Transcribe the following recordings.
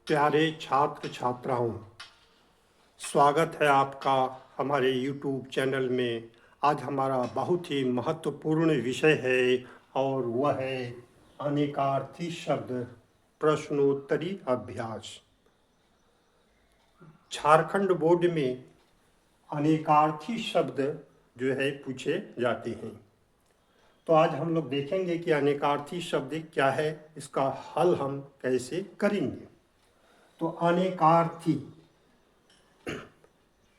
प्यारे छात्र छात्राओं, स्वागत है आपका हमारे YouTube चैनल में। आज हमारा बहुत ही महत्वपूर्ण विषय है और वह है अनेकार्थी शब्द प्रश्नोत्तरी अभ्यास। झारखंड बोर्ड में अनेकार्थी शब्द जो है पूछे जाते हैं। तो आज हम लोग देखेंगे कि अनेकार्थी शब्द क्या है, इसका हल हम कैसे करेंगे। तो अनेकार्थी,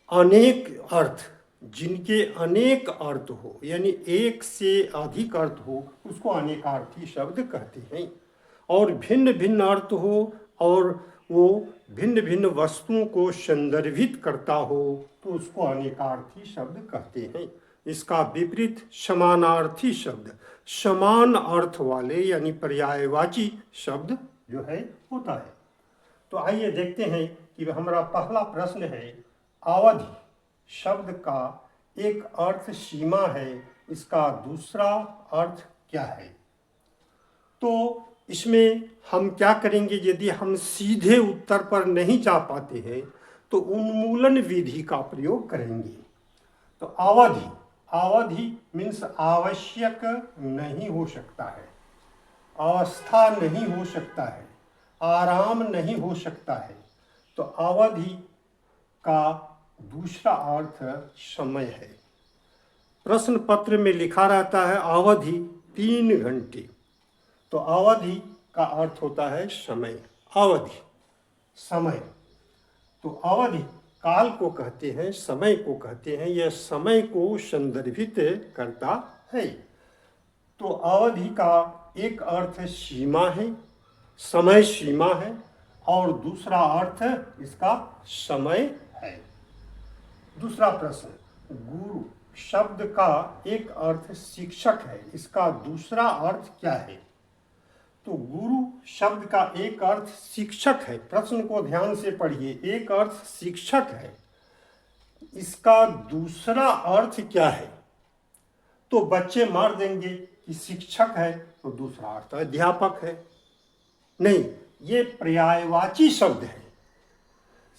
अनेक अर्थ, जिनके अनेक अर्थ हो यानी एक से अधिक अर्थ हो, उसको अनेकार्थी शब्द कहते हैं। और भिन्न भिन्न अर्थ हो और वो भिन्न भिन्न वस्तुओं को संदर्भित करता हो तो उसको अनेकार्थी शब्द कहते हैं। इसका विपरीत समानार्थी शब्द, समान अर्थ वाले यानी पर्यायवाची शब्द जो है होता है। तो आइए देखते हैं कि हमारा पहला प्रश्न है, अवधि शब्द का एक अर्थ सीमा है, इसका दूसरा अर्थ क्या है। तो इसमें हम क्या करेंगे, यदि हम सीधे उत्तर पर नहीं जा पाते हैं तो उन्मूलन विधि का प्रयोग करेंगे। तो अवधि, अवधि मीन्स आवश्यक नहीं हो सकता है, अवस्था नहीं हो सकता है, आराम नहीं हो सकता है। तो अवधि का दूसरा अर्थ समय है। प्रश्न पत्र में लिखा रहता है अवधि 3 घंटे, तो अवधि का अर्थ होता है समय। अवधि समय, तो अवधि काल को कहते हैं, समय को कहते हैं, यह समय को संदर्भित करता है। तो अवधि का एक अर्थ सीमा है, समय सीमा है, और दूसरा अर्थ इसका समय है। दूसरा प्रश्न, गुरु शब्द का एक अर्थ शिक्षक है, इसका दूसरा अर्थ क्या है। तो गुरु शब्द का एक अर्थ शिक्षक है, प्रश्न को ध्यान से पढ़िए, एक अर्थ शिक्षक है, इसका दूसरा अर्थ क्या है। तो बच्चे मार देंगे कि शिक्षक है तो दूसरा अर्थ अध्यापक है। नहीं, ये पर्यायवाची शब्द है।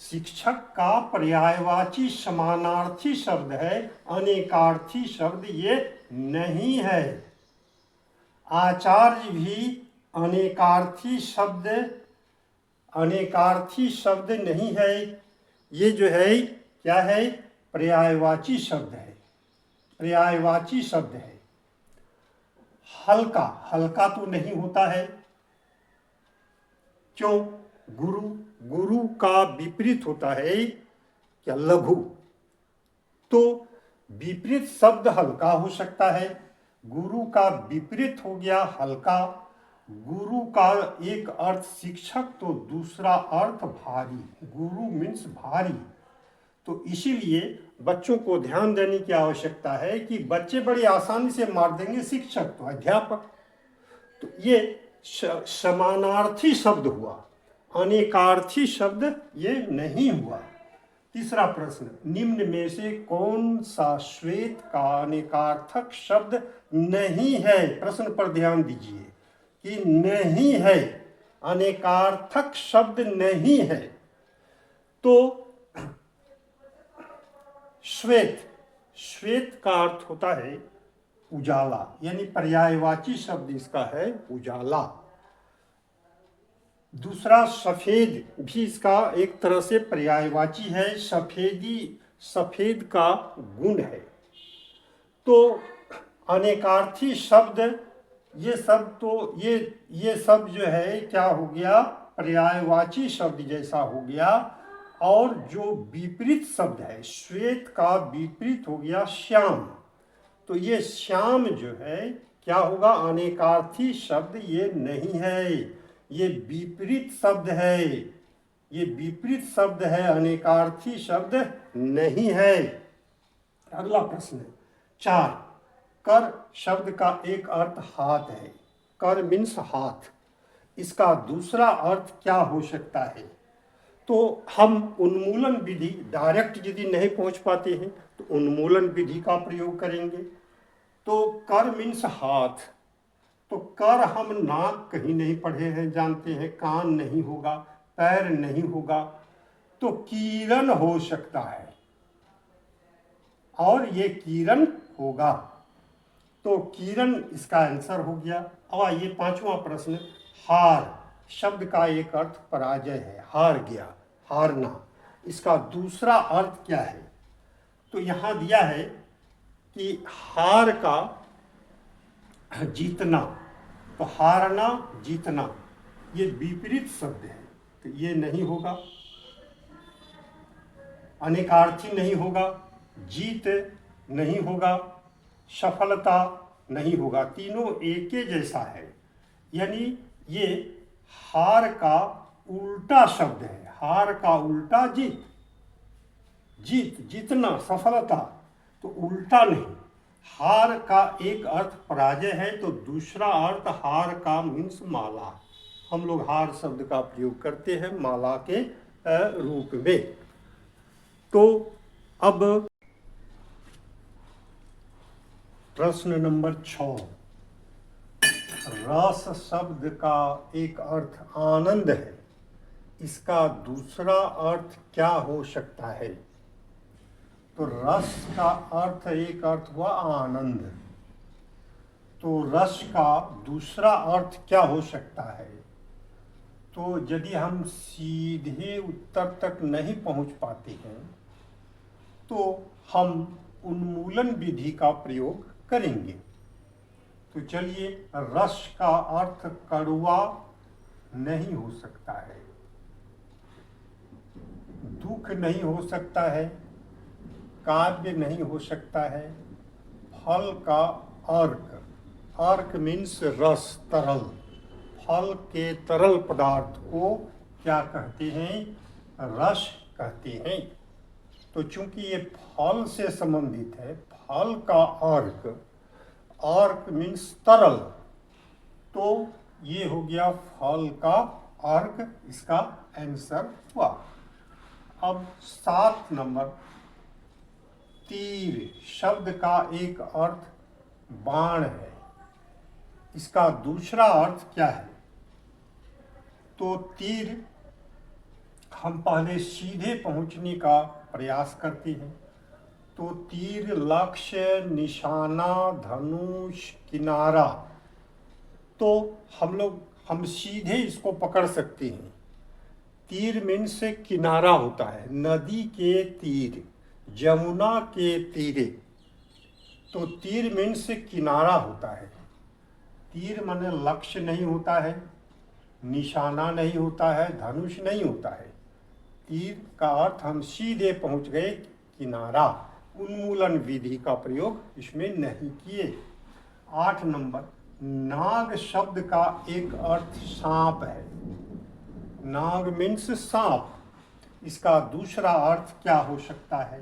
शिक्षक का पर्यायवाची समानार्थी शब्द है, अनेकार्थी शब्द ये नहीं है। आचार्य भी अनेकार्थी शब्द नहीं है, ये जो है क्या है, पर्यायवाची शब्द है, पर्यायवाची शब्द है। हल्का, हल्का तो नहीं होता है, क्यों। गुरु, गुरु का विपरीत होता है क्या, लघु। तो विपरीत शब्द हल्का हो सकता है, गुरु का विपरीत हो गया हल्का। गुरु का एक अर्थ शिक्षक तो दूसरा अर्थ भारी, गुरु मीन्स भारी। तो इसीलिए बच्चों को ध्यान देने की आवश्यकता है कि बच्चे बड़ी आसानी से मार देंगे शिक्षक तो अध्यापक। तो ये समानार्थी शब्द हुआ, अनेकार्थी शब्द ये नहीं हुआ। तीसरा प्रश्न, निम्न में से कौन सा श्वेत का अनेकार्थक शब्द नहीं है। प्रश्न पर ध्यान दीजिए कि नहीं है, अनेकार्थक शब्द नहीं है। तो श्वेत, श्वेत का अर्थ होता है उजाला, यानी पर्यायवाची शब्द इसका है उजाला। दूसरा सफेद भी इसका एक तरह से पर्यायवाची है, सफेदी, सफेद का गुण है। तो अनेकार्थी शब्द ये सब, तो ये सब जो है क्या हो गया, पर्यायवाची शब्द जैसा हो गया। और जो विपरीत शब्द है, श्वेत का विपरीत हो गया श्याम, तो ये श्याम जो है क्या होगा, अनेकार्थी शब्द ये नहीं है, ये विपरीत शब्द है, ये विपरीत शब्द है, अनेकार्थी शब्द नहीं है। अगला प्रश्न 4, कर शब्द का एक अर्थ हाथ है, कर मीन्स हाथ, इसका दूसरा अर्थ क्या हो सकता है। तो हम उन्मूलन विधि, डायरेक्ट यदि नहीं पहुंच पाते हैं तो उन्मूलन विधि का प्रयोग करेंगे। तो कर मीन्स हाथ, तो कर हम नाक कहीं नहीं पढ़े हैं, जानते हैं, कान नहीं होगा, पैर नहीं होगा तो किरण हो सकता है, और ये किरण होगा। तो किरण इसका आंसर हो गया। अब आइए पांचवा प्रश्न। हार शब्द का एक अर्थ पराजय है, हार गया, हारना। इसका दूसरा अर्थ क्या है? तो यहाँ दिया है कि हार का जीतना, तो हारना जीतना ये विपरीत शब्द है, तो ये नहीं होगा, अनेकार्थी नहीं होगा, जीत नहीं होगा, सफलता नहीं होगा, तीनों एक ही जैसा है। यानी ये हार का उल्टा शब्द है। हार का उल्टा जीत, जीत जीतना सफलता, तो उल्टा नहीं। हार का एक अर्थ पराजय है, तो दूसरा अर्थ हार का मीन्स माला। हम लोग हार शब्द का प्रयोग करते हैं माला के रूप में। तो अब प्रश्न नंबर 6। रस शब्द का एक अर्थ आनंद है, इसका दूसरा अर्थ क्या हो सकता है? तो रस का अर्थ एक अर्थ हुआ आनंद, तो रस का दूसरा अर्थ क्या हो सकता है? तो यदि हम सीधे उत्तर तक नहीं पहुंच पाते हैं तो हम उन्मूलन विधि का प्रयोग करेंगे। तो चलिए, रस का अर्थ कड़वा नहीं हो सकता है, दुख नहीं हो सकता है, काव्य नहीं हो सकता है, फल का अर्क, अर्क मीन्स रस, तरल, फल के तरल पदार्थ को क्या कहते हैं? रस कहते हैं। तो चूंकि ये फल से संबंधित है, फल का अर्क, अर्क मीन्स तरल, तो ये हो गया फल का अर्क, इसका आंसर हुआ। अब 7 नंबर। तीर शब्द का एक अर्थ बाण है, इसका दूसरा अर्थ क्या है? तो तीर हम पहले सीधे पहुंचने का प्रयास करते हैं, तो तीर लक्ष्य, निशाना, धनुष, किनारा, तो हम सीधे इसको पकड़ सकते हैं। तीर मीन्स से किनारा होता है, नदी के तीर, जमुना के तीरे, तो तीर मीन्स से किनारा होता है। तीर माने लक्ष्य नहीं होता है, निशाना नहीं होता है, धनुष नहीं होता है। तीर का अर्थ हम सीधे पहुंच गए, किनारा। उन्मूलन विधि का प्रयोग इसमें नहीं किए। 8 नंबर। नाग शब्द का एक अर्थ सांप है, नाग मीन्स सांप, इसका दूसरा अर्थ क्या हो सकता है?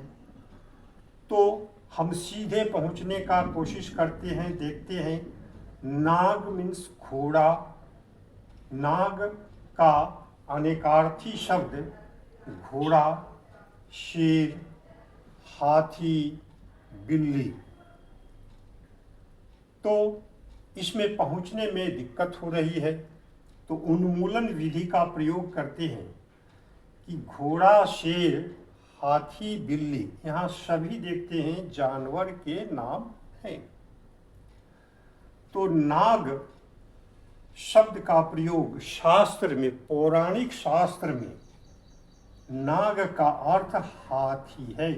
तो हम सीधे पहुंचने का कोशिश करते हैं, देखते हैं। नाग मीन्स घोड़ा, नाग का अनेकार्थी शब्द घोड़ा, शेर, हाथी, बिल्ली, तो इसमें पहुंचने में दिक्कत हो रही है, तो उन्मूलन विधि का प्रयोग करते हैं कि घोड़ा, शेर, हाथी, बिल्ली, यहाँ सभी देखते हैं जानवर के नाम हैं। तो नाग शब्द का प्रयोग शास्त्र में, पौराणिक शास्त्र में नाग का अर्थ हाथी है,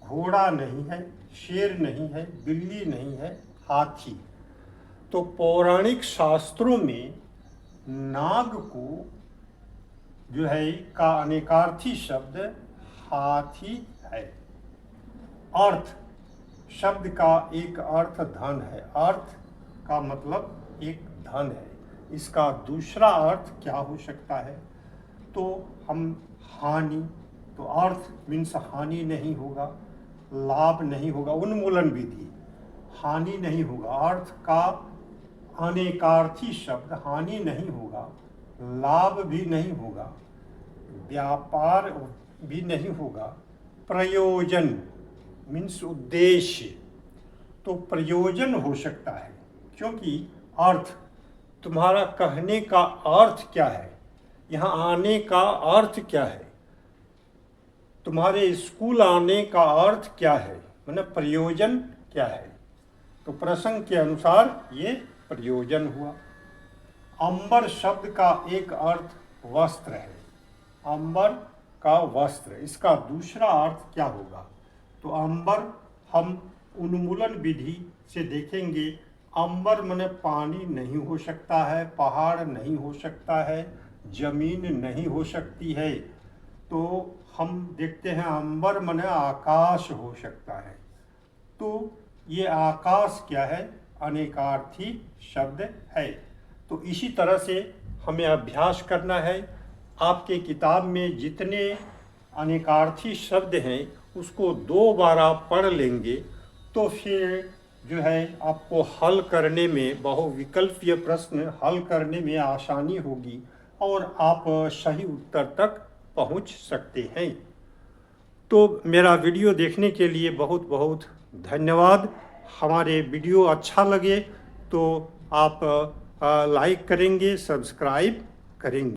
घोड़ा नहीं है, शेर नहीं है, बिल्ली नहीं है, हाथी। तो पौराणिक शास्त्रों में नाग को जो है का अनेकार्थी शब्द हाथी है। अर्थ शब्द का एक अर्थ धन है, अर्थ का मतलब एक धन है, इसका दूसरा अर्थ क्या हो सकता है? तो हम हानि, तो अर्थ मीन्स हानि नहीं होगा, लाभ नहीं होगा, उन्मूलन विधि, हानि नहीं होगा, अर्थ का अनेकार्थी शब्द, हानि नहीं होगा, लाभ भी नहीं होगा, व्यापार भी नहीं होगा, प्रयोजन मीन्स उद्देश्य, तो प्रयोजन हो सकता है, क्योंकि अर्थ, तुम्हारा कहने का अर्थ क्या है, यहाँ आने का अर्थ क्या है, तुम्हारे स्कूल आने का अर्थ क्या है, मतलब प्रयोजन क्या है। तो प्रसंग के अनुसार ये प्रयोजन हुआ। अंबर शब्द का एक अर्थ वस्त्र है, अंबर का वस्त्र, इसका दूसरा अर्थ क्या होगा। तो अंबर हम उन्मूलन विधि से देखेंगे। अंबर माने पानी नहीं हो सकता है, पहाड़ नहीं हो सकता है, जमीन नहीं हो सकती है। तो हम देखते हैं अंबर माने आकाश हो सकता है। तो ये आकाश क्या है, अनेकार्थी शब्द है। तो इसी तरह से हमें अभ्यास करना है। आपके किताब में जितने अनेकार्थी शब्द हैं उसको 2 बार आप पढ़ लेंगे तो फिर जो है आपको हल करने में, बहुविकल्पीय प्रश्न हल करने में आसानी होगी और आप सही उत्तर तक पहुंच सकते हैं। तो मेरा वीडियो देखने के लिए बहुत बहुत धन्यवाद। हमारे वीडियो अच्छा लगे तो आप लाइक करेंगे, सब्सक्राइब करेंगे।